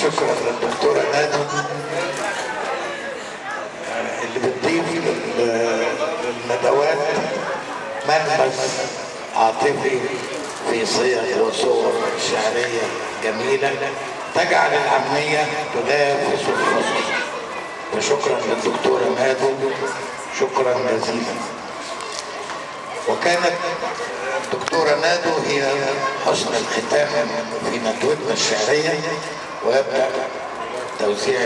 شكرا للدكتورة نادي اللي بتضيف للندوات ملمس عاطفي في صيغ وصور شعرية جميلة تجعل العامية تنافس الفصل. فشكرا للدكتورة نادي، شكرا جزيلا. وكانت الدكتورة نادو هي حسن الختام في ندوتنا الشعرية، ويبدأ توزيع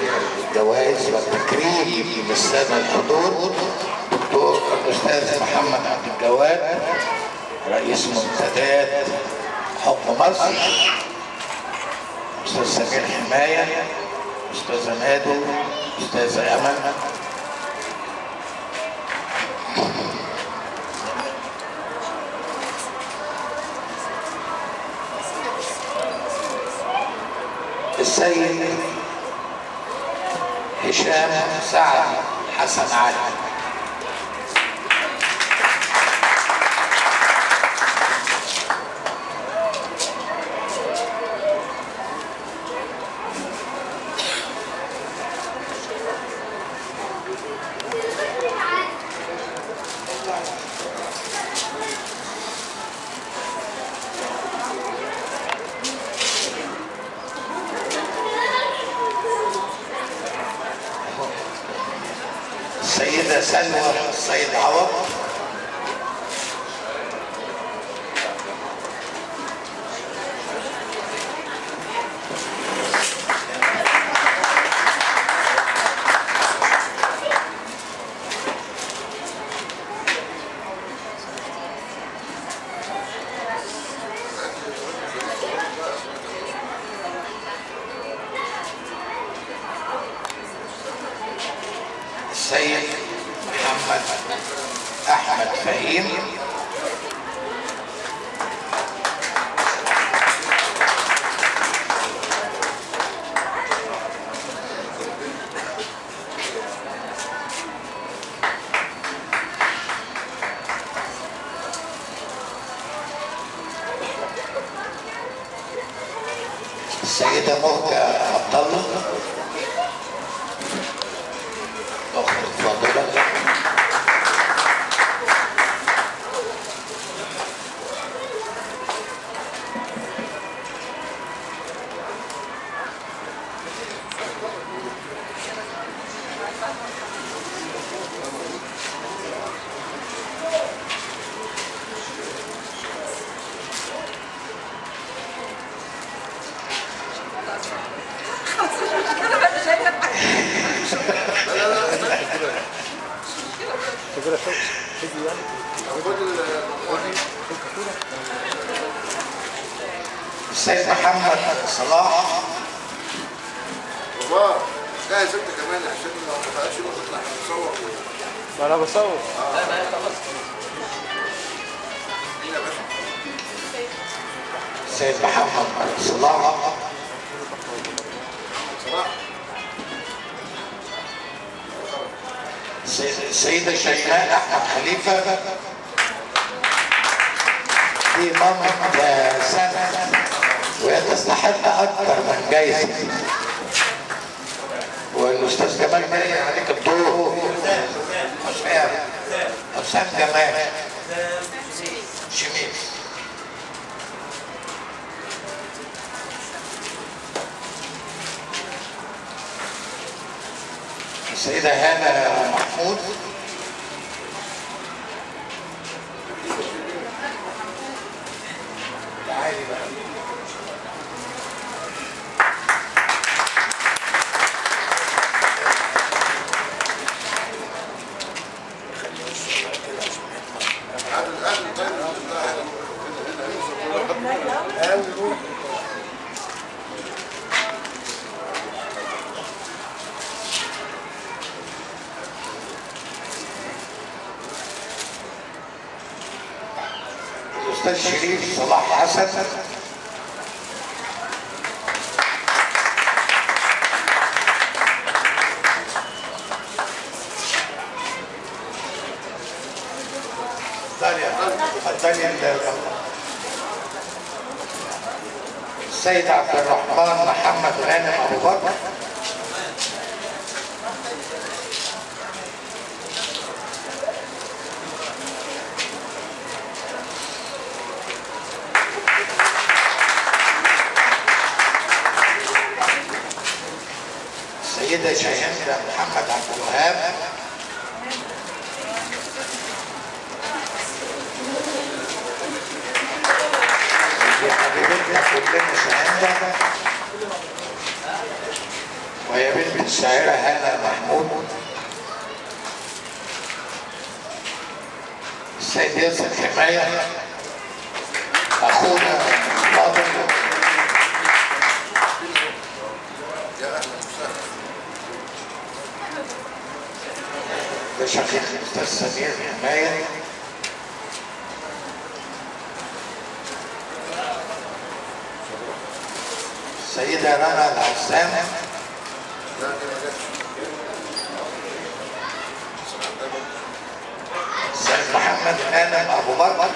الجوائز والتكريم للسادة الحضور. دكتور الأستاذ محمد عبد الجواد رئيس منتديات حب مصر، أستاذ سمير حماية، أستاذة نادو، أستاذة أمل. السيد هشام سعد حسن علي. السيدة سلوى السيد عوض. السيد محمد أحمد فهيم. السيدة مهجة عبد الله أخت الفاضلة. السيد محمد صلاح. بابا جاهز انت كمان عشان لو ما بقاش نطلع نصور. ما انا بصور. لا ما هي خلاص. يا باشا. السيد محمد صلاح. صلاح. السيدة شيماء أحمد خليفة. دي مامة سنة وهي تستحق أكثر من جايزة. والأستاذ جمال جاي عليك الدور. حسام جمال شميل. السيدة هالة محمود. تعالي بقى. الأستاذ شريف صلاح حسن. السيد عبد الرحمن محمد غانم أبو بكر. السيدة شاهندة محمد عبد الوهاب، دي حبيبتنا كلنا شاهندة، وهي بنت الشاعرة هالة محمود. السيد ياسر حماية أخونا فاضل، يا اهلا وسهلا. ده شقيق الأستاذ سمير حماية. السيدة رنا العسام، لا دي ما جاتش. السيد محمد آدم أبو بكر،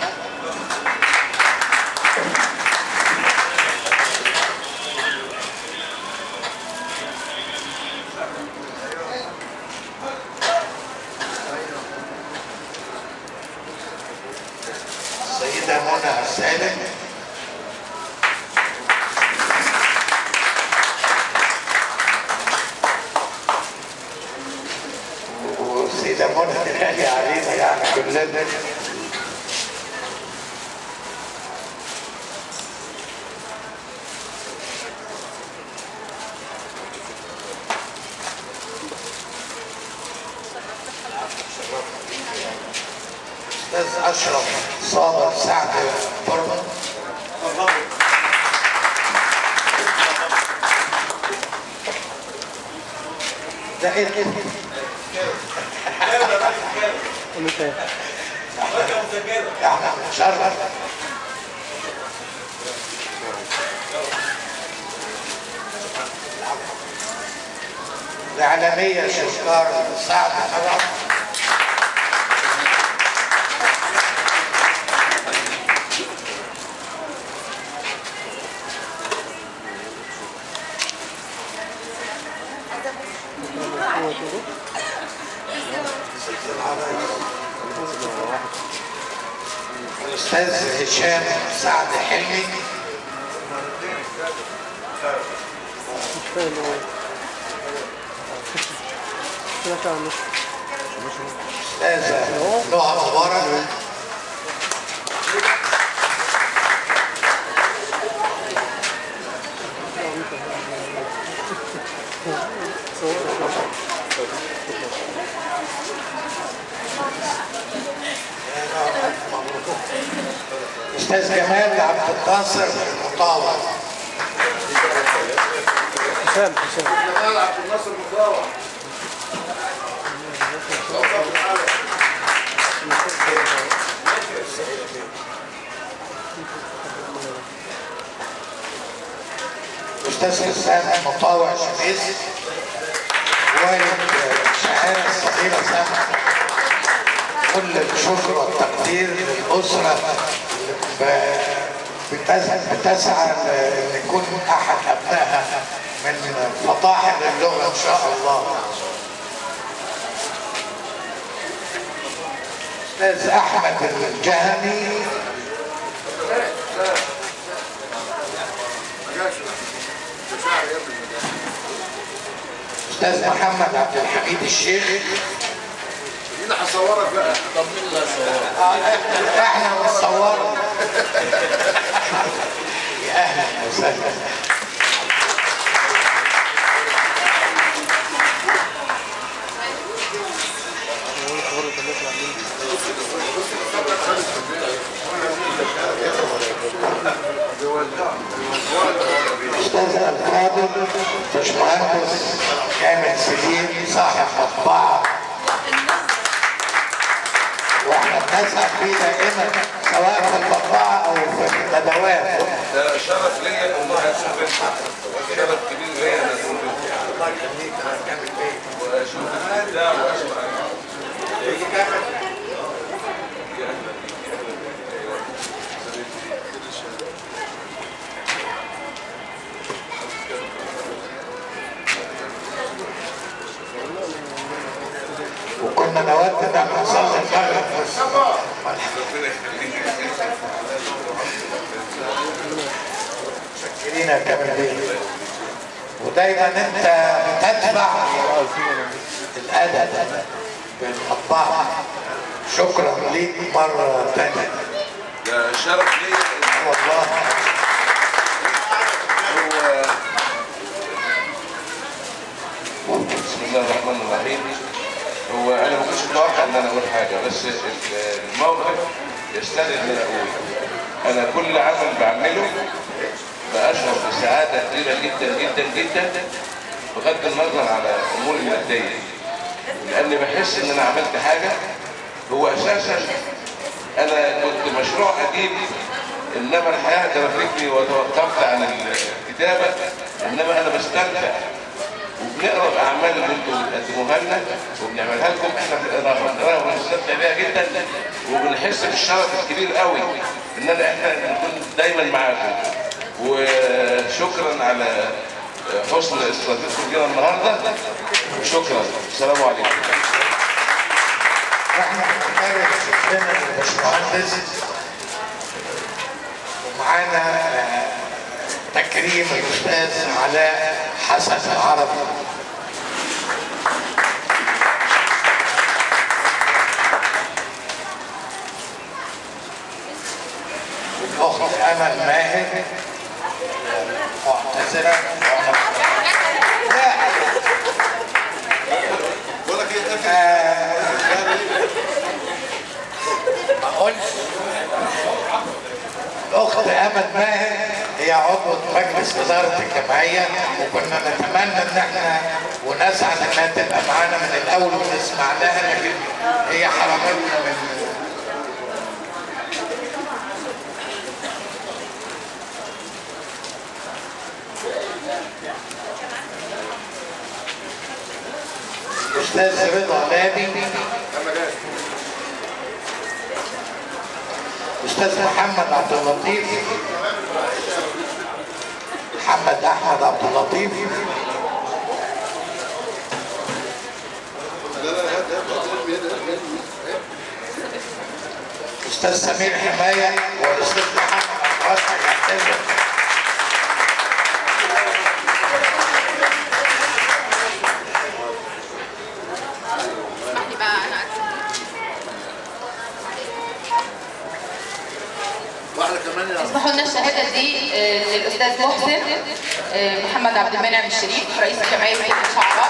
السيدة منى السالم، والسيدة منى غالية علينا يعني كلنا. أستاذ أشرف صابر سعد برضه، ده ايه ده؟ يعني مشرف. الإعلامية شوشكار سعد حرام، الأستاذ هشام سعد حلمي، أستاذة نهى مبارك، أستاذ جمال عبد الناصر مطاوع، حسام جمال عبد الناصر مطاوع. أستاذ حسام مطاوع شميس، والد الشاعرة الصغيرة سامح. كل الشكر والتقدير للأسرة بتسعى أن يكون أحد أبنائها من فطاحل اللغة إن شاء الله. أستاذ أحمد الجهني، ما جاش. ده شاعر يا ابني. أستاذ محمد عبد الحميد الشيخ. مين هصورك بقى؟ طب مين اللي هيصور؟ احنا بنصور. يا اهلا وسهلا. استاذ الفاضل باشمهندس كامل سليم صاحب مطبعه، واحنا بنسعد فيه دائما سواء في المطبعه او في الندوات. ده شرف ليا والله اشوف الحفل، شرف كبير ليا انا اشوف الله يخليك انا كامل بيه واشوف الابداع واسمع. وكنا نود ان نصلي المغرب بس. ربنا يخليك. متشكرين يا كامل بيه. ودايما انت بتتبع الادب بالمطبعة. شكرا ليك مرة تانية. ده شرف لي والله. بسم الله الرحمن الرحيم. هو انا ما كنتش متوقع ان انا اقول حاجه، بس الموقف يستدعي ان انا اقول. انا كل عمل بعمله بأشعر بسعاده كبيره جدا جدا جدا بغض النظر على امور الماديه، لاني بحس ان انا عملت حاجه. هو اساسا انا كنت مشروع اديب، انما الحياه تركتني وتوقفت عن الكتابه، انما انا بستمتع وبنقرا الاعمال اللي انتم بتقدموها لنا وبنعملها لكم. احنا بنقراها ونستمتع بيها جدا، وبنحس بالشرف الكبير قوي ان احنا نكون دايما معاكم. وشكرا على حسن استضافتكم لنا النهارده، وشكرا. السلام عليكم. احنا بنتكلم هنا الباشمهندس، ومعانا تكريم الاستاذ علاء حسن العربي. والاخت امل ماهر معتذره. لا بقول لك ايه ما اقولش. الاخت امل ماهر هي عضو مجلس اداره الجمعيه، وكنا نتمنى ان احنا ونسعد انها تبقى معانا من الاول ونسمع لها، لكن هي حرمتنا من الاستاذ رضا لابي، الاستاذ محمد عبد اللطيف، محمد احمد عبد اللطيف، الاستاذ سمير حمايه، والاستاذ محمد عباس يعتذر. اسمحوا لنا الشهاده دي للاستاذ محسن محمد عبد المنعم الشريف، رئيس جمعيه الشعراء.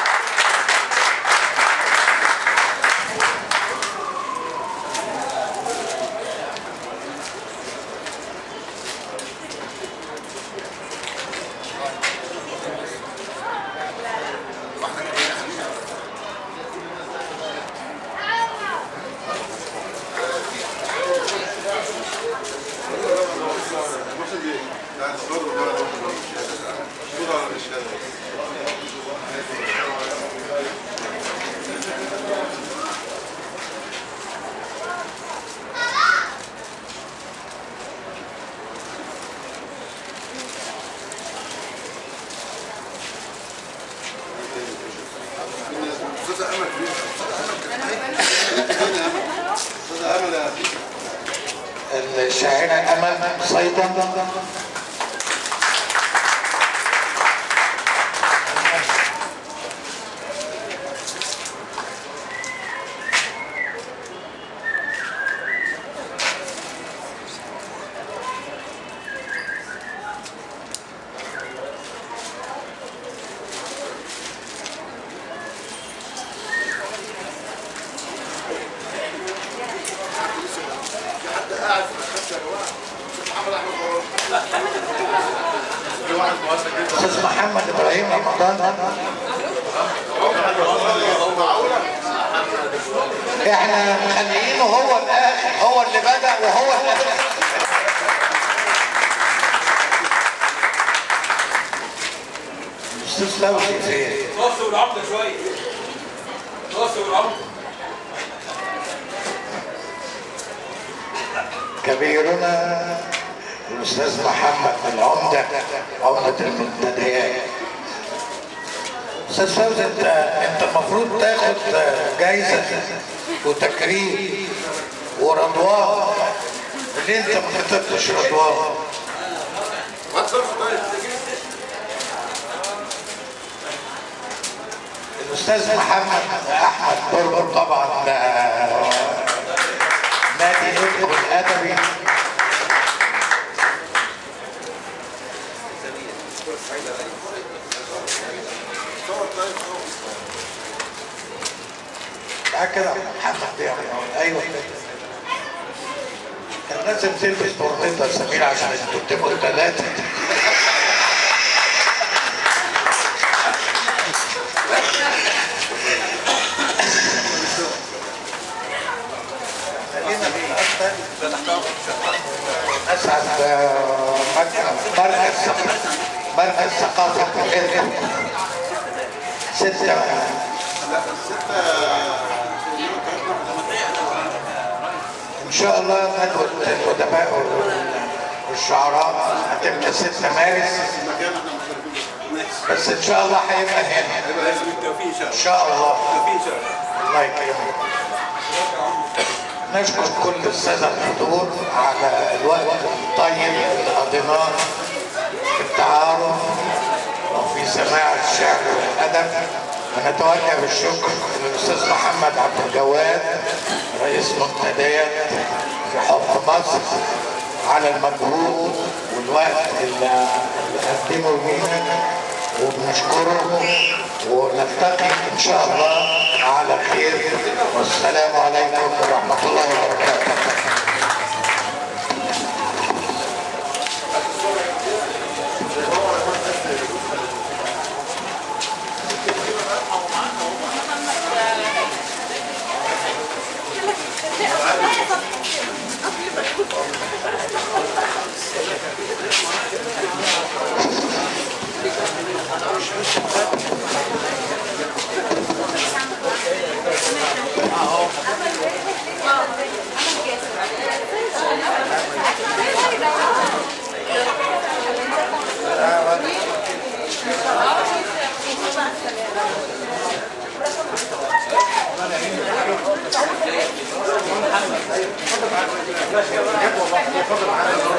الشاعرة أمل صيدا، أستاذ محمد إبراهيم رمضان. احنا مخليينه هو الآخر، هو اللي بدأ وهو اللي أستاذ لوشي فين؟ توصل العمدة شوية، توصل العمدة. كبيرنا الأستاذ محمد العمدة، عمدة المنتديات. أستاذ فوزي، أنت المفروض تاخد جايزة وتكريم ورضوان. ليه أنت ما كتبتش رضوان؟ الاستاذ محمد احمد بربر طبعا ده نادي نطق الادبي. تعال كده محمد يعني. ايوه كان لازم تلبس برنيطه يا سمير عشان انتوا تبقوا ثلاثه. اسعد مركز ثقافه الارث 6 ان شاء الله ندوه الادباء والشعراء هتبقى 6 مارس، بس ان شاء الله هيبقى هنا ان شاء الله. الله يكرمك. نشكر كل الساده الحضور على الوقت الطيب اللي قضيناه في التعارف وفي سماع الشعر والادب. ونتوجه بالشكر للاستاذ محمد عبد الجواد رئيس منتديات في حب مصر على المجهود والوقت اللي قدمه لينا، وبنشكره ونلتقي ان شاء الله على خير، والسلام عليكم ورحمه الله وبركاته. اتفضل معانا.